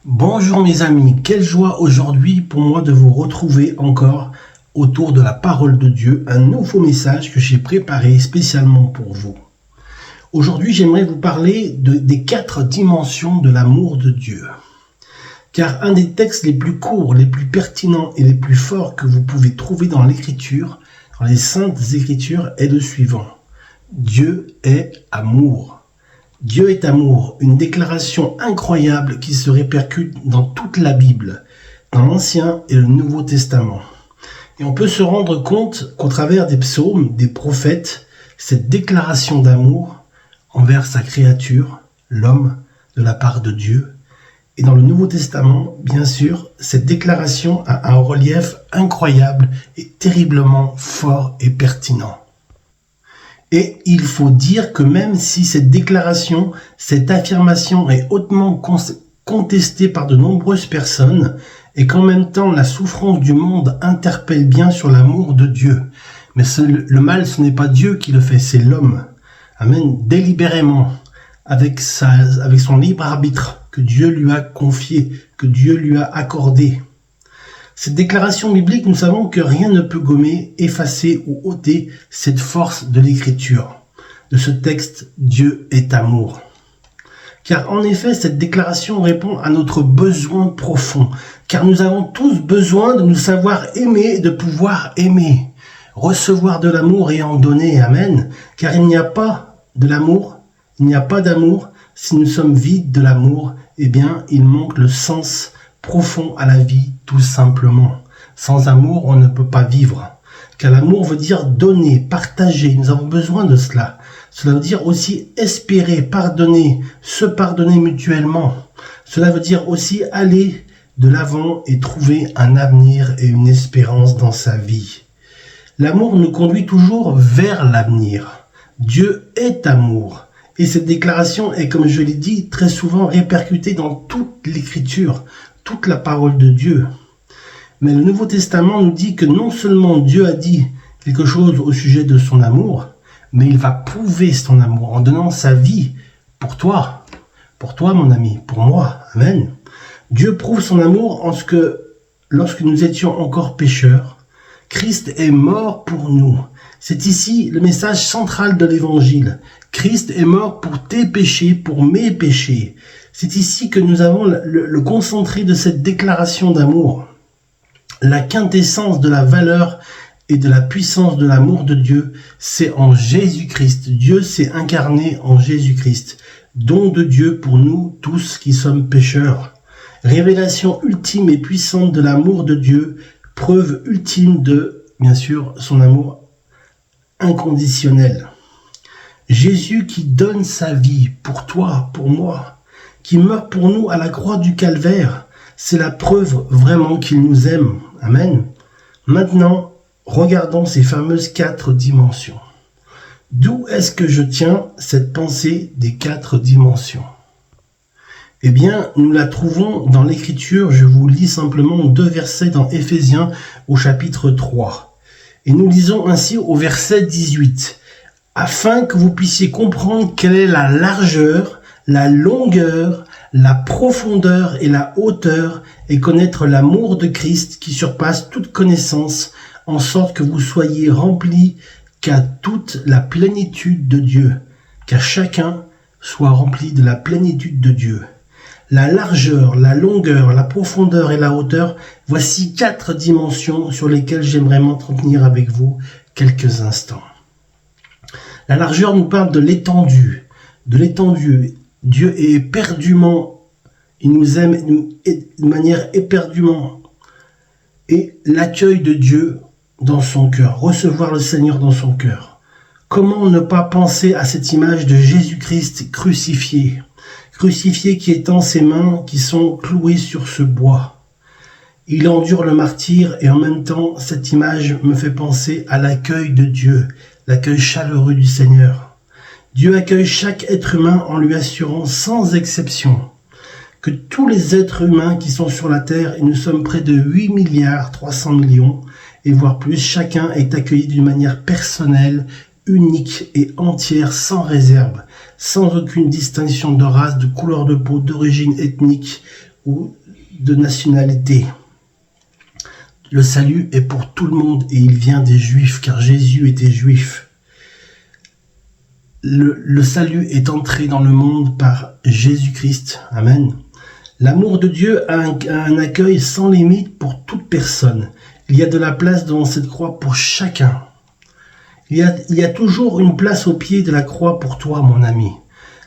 Bonjour mes amis, quelle joie aujourd'hui pour moi de vous retrouver encore autour de la parole de Dieu, un nouveau message que j'ai préparé spécialement pour vous. Aujourd'hui j'aimerais vous parler des 4 dimensions de l'amour de Dieu. Car un des textes les plus courts, les plus pertinents et les plus forts que vous pouvez trouver dans l'Écriture, dans les Saintes Écritures, est le suivant. Dieu est amour. Dieu est amour, une déclaration incroyable qui se répercute dans toute la Bible, dans l'Ancien et le Nouveau Testament. Et on peut se rendre compte qu'au travers des psaumes, des prophètes, cette déclaration d'amour envers sa créature, l'homme, de la part de Dieu. Et dans le Nouveau Testament, bien sûr, cette déclaration a un relief incroyable et terriblement fort et pertinent. Et il faut dire que même si cette déclaration, cette affirmation est hautement contestée par de nombreuses personnes, et qu'en même temps la souffrance du monde interpelle bien sur l'amour de Dieu, mais le mal, ce n'est pas Dieu qui le fait, c'est l'homme. Amen. Délibérément, avec son libre arbitre que Dieu lui a confié, que Dieu lui a accordé. Cette déclaration biblique, nous savons que rien ne peut gommer, effacer ou ôter cette force de l'écriture, de ce texte « Dieu est amour ». Car en effet, cette déclaration répond à notre besoin profond, car nous avons tous besoin de nous savoir aimer et de pouvoir aimer, recevoir de l'amour et en donner, amen, car il n'y a pas de l'amour, il n'y a pas d'amour, si nous sommes vides de l'amour, eh bien, il manque le sens profond à la vie, tout simplement. Sans amour, on ne peut pas vivre. Car l'amour veut dire donner, partager. Nous avons besoin de cela. Cela veut dire aussi espérer, pardonner, se pardonner mutuellement. Cela veut dire aussi aller de l'avant et trouver un avenir et une espérance dans sa vie. L'amour nous conduit toujours vers l'avenir. Dieu est amour. Et cette déclaration est, comme je l'ai dit, très souvent répercutée dans toute l'Écriture, toute la parole de Dieu. Mais le Nouveau Testament nous dit que non seulement Dieu a dit quelque chose au sujet de son amour, mais il va prouver son amour en donnant sa vie pour toi mon ami, pour moi, amen. Dieu prouve son amour en ce que, lorsque nous étions encore pécheurs, Christ est mort pour nous. C'est ici le message central de l'Évangile. Christ est mort pour tes péchés, pour mes péchés. C'est ici que nous avons le concentré de cette déclaration d'amour. La quintessence de la valeur et de la puissance de l'amour de Dieu, c'est en Jésus-Christ. Dieu s'est incarné en Jésus-Christ. Don de Dieu pour nous tous qui sommes pécheurs. Révélation ultime et puissante de l'amour de Dieu. Preuve ultime de, bien sûr, son amour inconditionnel. Jésus qui donne sa vie pour toi, pour moi, qui meurt pour nous à la croix du calvaire, c'est la preuve vraiment qu'il nous aime. Amen. Maintenant, regardons ces fameuses 4 dimensions. D'où est-ce que je tiens cette pensée des 4 dimensions? Eh bien, nous la trouvons dans l'Écriture. Je vous lis simplement 2 versets dans Éphésiens au chapitre 3. Et nous lisons ainsi au verset 18. « Afin que vous puissiez comprendre quelle est la largeur, la longueur, la profondeur et la hauteur, et connaître l'amour de Christ qui surpasse toute connaissance, en sorte que vous soyez remplis qu'à toute la plénitude de Dieu, qu'à chacun soit rempli de la plénitude de Dieu. » La largeur, la longueur, la profondeur et la hauteur, voici 4 dimensions sur lesquelles j'aimerais m'entretenir avec vous quelques instants. La largeur nous parle de l'étendue. Dieu est éperdument, il nous aime de manière éperdument. Et l'accueil de Dieu dans son cœur, recevoir le Seigneur dans son cœur. Comment ne pas penser à cette image de Jésus-Christ crucifié qui étend ses mains qui sont clouées sur ce bois. Il endure le martyre et en même temps, cette image me fait penser à l'accueil de Dieu, l'accueil chaleureux du Seigneur. Dieu accueille chaque être humain en lui assurant sans exception que tous les êtres humains qui sont sur la terre, et nous sommes près de 8 milliards 300 millions, et voire plus, chacun est accueilli d'une manière personnelle, unique et entière, sans réserve, sans aucune distinction de race, de couleur de peau, d'origine ethnique ou de nationalité. Le salut est pour tout le monde et il vient des Juifs, car Jésus était juif. Le salut est entré dans le monde par Jésus-Christ. Amen. L'amour de Dieu a un accueil sans limite pour toute personne. Il y a de la place devant cette croix pour chacun. Il y a toujours une place au pied de la croix pour toi, mon ami.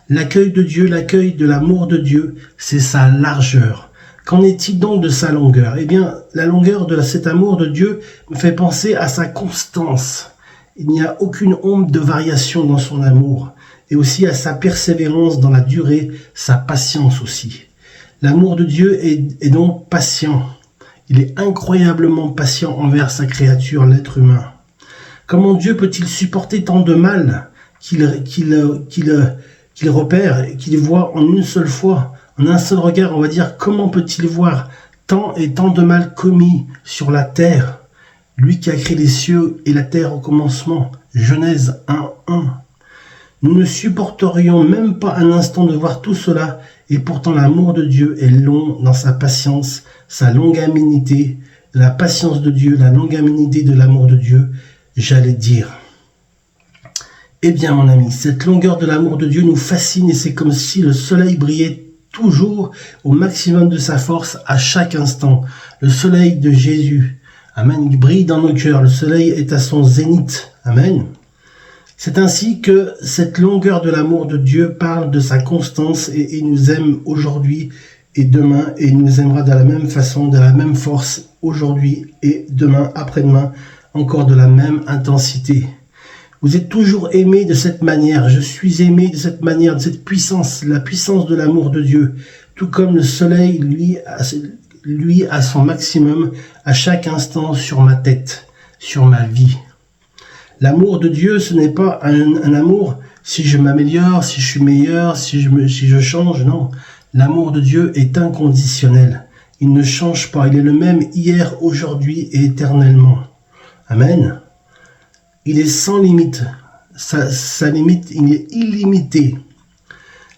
L'accueil de Dieu, l'accueil de l'amour de Dieu, c'est sa largeur. Qu'en est-il donc de sa longueur? Eh bien, la longueur de cet amour de Dieu me fait penser à sa constance. Il n'y a aucune ombre de variation dans son amour, et aussi à sa persévérance dans la durée, sa patience aussi. L'amour de Dieu est donc patient. Il est incroyablement patient envers sa créature, l'être humain. Comment Dieu peut-il supporter tant de mal qu'il repère et qu'il voit en une seule fois, en un seul regard, on va dire, comment peut-il voir tant et tant de mal commis sur la terre? Lui qui a créé les cieux et la terre au commencement. Genèse 1:1. Nous ne supporterions même pas un instant de voir tout cela, et pourtant l'amour de Dieu est long dans sa patience, sa longanimité, la patience de Dieu, la longanimité de l'amour de Dieu, j'allais dire. Eh bien mon ami, cette longueur de l'amour de Dieu nous fascine et c'est comme si le soleil brillait toujours au maximum de sa force à chaque instant. Le soleil de Jésus. Amen. Il brille dans nos cœurs. Le soleil est à son zénith. Amen. C'est ainsi que cette longueur de l'amour de Dieu parle de sa constance et il nous aime aujourd'hui et demain et il nous aimera de la même façon, de la même force aujourd'hui et demain, après-demain, encore de la même intensité. Vous êtes toujours aimé de cette manière. Je suis aimé de cette manière, de cette puissance, la puissance de l'amour de Dieu. Tout comme le soleil, lui à son maximum à chaque instant sur ma tête, sur ma vie. L'amour de Dieu, ce n'est pas un amour si je m'améliore, si je suis meilleur, si je change, non. L'amour de Dieu est inconditionnel. Il ne change pas. Il est le même hier, aujourd'hui et éternellement. Amen. Il est sans limite. Sa limite, il est illimité.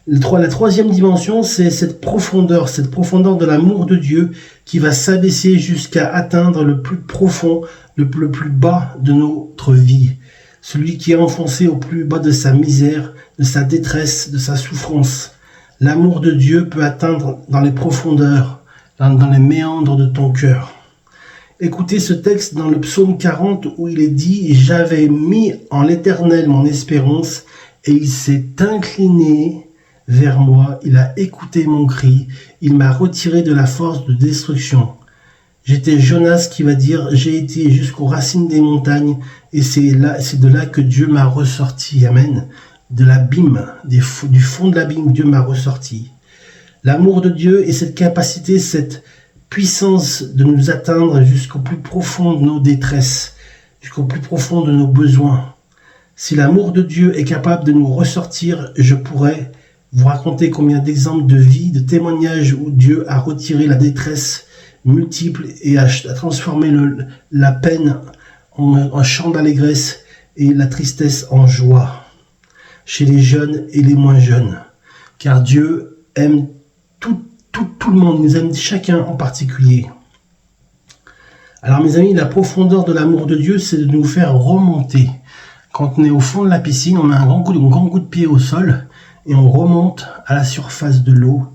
La troisième dimension, c'est cette profondeur de l'amour de Dieu qui va s'abaisser jusqu'à atteindre le plus profond, le plus bas de notre vie. Celui qui est enfoncé au plus bas de sa misère, de sa détresse, de sa souffrance. L'amour de Dieu peut atteindre dans les profondeurs, dans les méandres de ton cœur. Écoutez ce texte dans le psaume 40 où il est dit « J'avais mis en l'Éternel mon espérance et il s'est incliné vers moi, il a écouté mon cri, il m'a retiré de la force de destruction. » J'étais Jonas qui va dire « J'ai été jusqu'aux racines des montagnes et c'est de là que Dieu m'a ressorti. » Amen. De l'abîme, du fond de l'abîme, Dieu m'a ressorti. L'amour de Dieu et cette capacité, cette puissance de nous atteindre jusqu'au plus profond de nos détresses, jusqu'au plus profond de nos besoins. Si l'amour de Dieu est capable de nous ressortir, je pourrais vous raconter combien d'exemples de vie, de témoignages où Dieu a retiré la détresse multiple et a transformé la peine en chant d'allégresse et la tristesse en joie, chez les jeunes et les moins jeunes. Car Dieu aime tout le monde, il nous aime chacun en particulier. Alors mes amis, la profondeur de l'amour de Dieu, c'est de nous faire remonter. Quand on est au fond de la piscine, on met un grand coup de pied au sol et on remonte à la surface de l'eau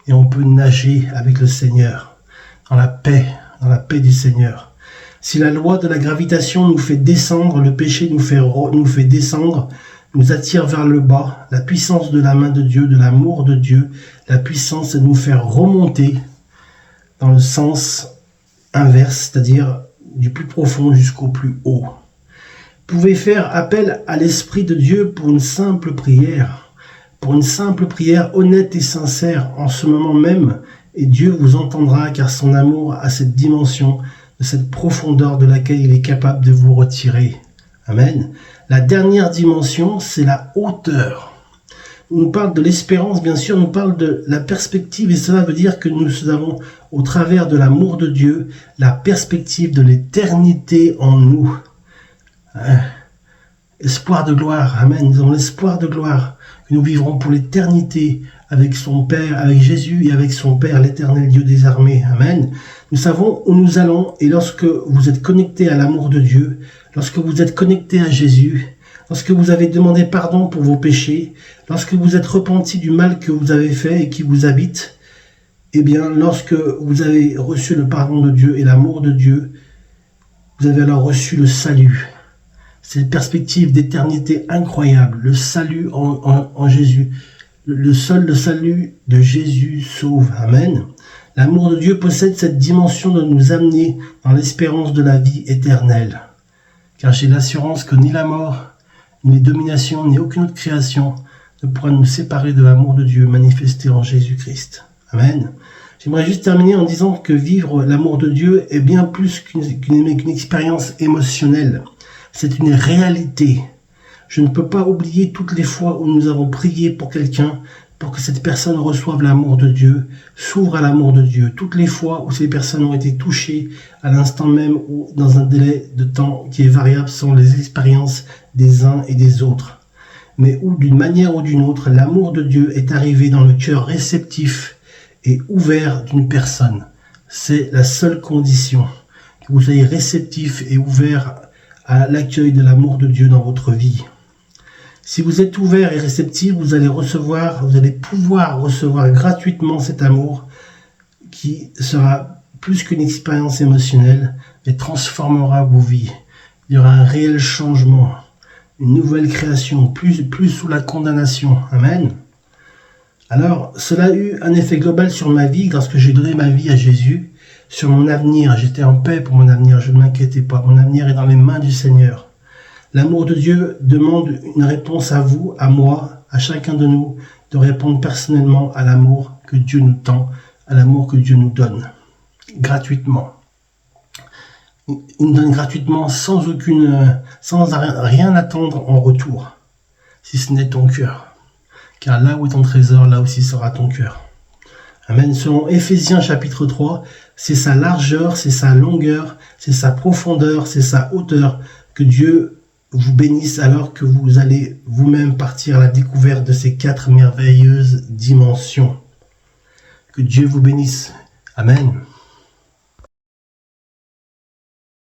et on peut nager avec le Seigneur, dans la paix du Seigneur. Si la loi de la gravitation nous fait descendre, le péché nous fait descendre, nous attire vers le bas, la puissance de la main de Dieu, de l'amour de Dieu, la puissance est de nous faire remonter dans le sens inverse, c'est-à-dire du plus profond jusqu'au plus haut. Vous pouvez faire appel à l'Esprit de Dieu pour une simple prière honnête et sincère en ce moment même, et Dieu vous entendra car son amour a cette dimension, de cette profondeur de laquelle il est capable de vous retirer. Amen. La dernière dimension, c'est la hauteur. On nous parle de l'espérance, bien sûr, on nous parle de la perspective, et cela veut dire que nous avons, au travers de l'amour de Dieu, la perspective de l'éternité en nous. Espoir de gloire, amen. Nous avons l'espoir de gloire, que nous vivrons pour l'éternité avec son Père, avec Jésus et avec son Père, l'Éternel Dieu des armées. Amen. Nous savons où nous allons et lorsque vous êtes connecté à l'amour de Dieu, lorsque vous êtes connecté à Jésus, lorsque vous avez demandé pardon pour vos péchés, lorsque vous êtes repenti du mal que vous avez fait et qui vous habite, eh bien, lorsque vous avez reçu le pardon de Dieu et l'amour de Dieu, vous avez alors reçu le salut. C'est une perspective d'éternité incroyable, le salut en Jésus. Le salut de Jésus sauve. Amen. L'amour de Dieu possède cette dimension de nous amener dans l'espérance de la vie éternelle. Car j'ai l'assurance que ni la mort, ni les dominations, ni aucune autre création ne pourra nous séparer de l'amour de Dieu manifesté en Jésus-Christ. Amen. J'aimerais juste terminer en disant que vivre l'amour de Dieu est bien plus qu'une expérience émotionnelle. C'est une réalité. Je ne peux pas oublier toutes les fois où nous avons prié pour quelqu'un, pour que cette personne reçoive l'amour de Dieu, s'ouvre à l'amour de Dieu. Toutes les fois où ces personnes ont été touchées à l'instant même ou dans un délai de temps qui est variable sont les expériences des uns et des autres. Mais où d'une manière ou d'une autre, l'amour de Dieu est arrivé dans le cœur réceptif et ouvert d'une personne. C'est la seule condition, que vous soyez réceptif et ouvert à l'accueil de l'amour de Dieu dans votre vie. Si vous êtes ouvert et réceptif, vous allez pouvoir recevoir gratuitement cet amour qui sera plus qu'une expérience émotionnelle, mais transformera vos vies. Il y aura un réel changement, une nouvelle création, plus sous la condamnation. Amen. Alors, cela a eu un effet global sur ma vie lorsque j'ai donné ma vie à Jésus, sur mon avenir. J'étais en paix pour mon avenir, je ne m'inquiétais pas. Mon avenir est dans les mains du Seigneur. L'amour de Dieu demande une réponse à vous, à moi, à chacun de nous, de répondre personnellement à l'amour que Dieu nous tend, à l'amour que Dieu nous donne, gratuitement. Il nous donne gratuitement sans rien attendre en retour, si ce n'est ton cœur. Car là où est ton trésor, là aussi sera ton cœur. Amen. Selon Éphésiens chapitre 3, c'est sa largeur, c'est sa longueur, c'est sa profondeur, c'est sa hauteur. Que Dieu vous bénisse alors que vous allez vous-même partir à la découverte de ces 4 merveilleuses dimensions. Que Dieu vous bénisse. Amen.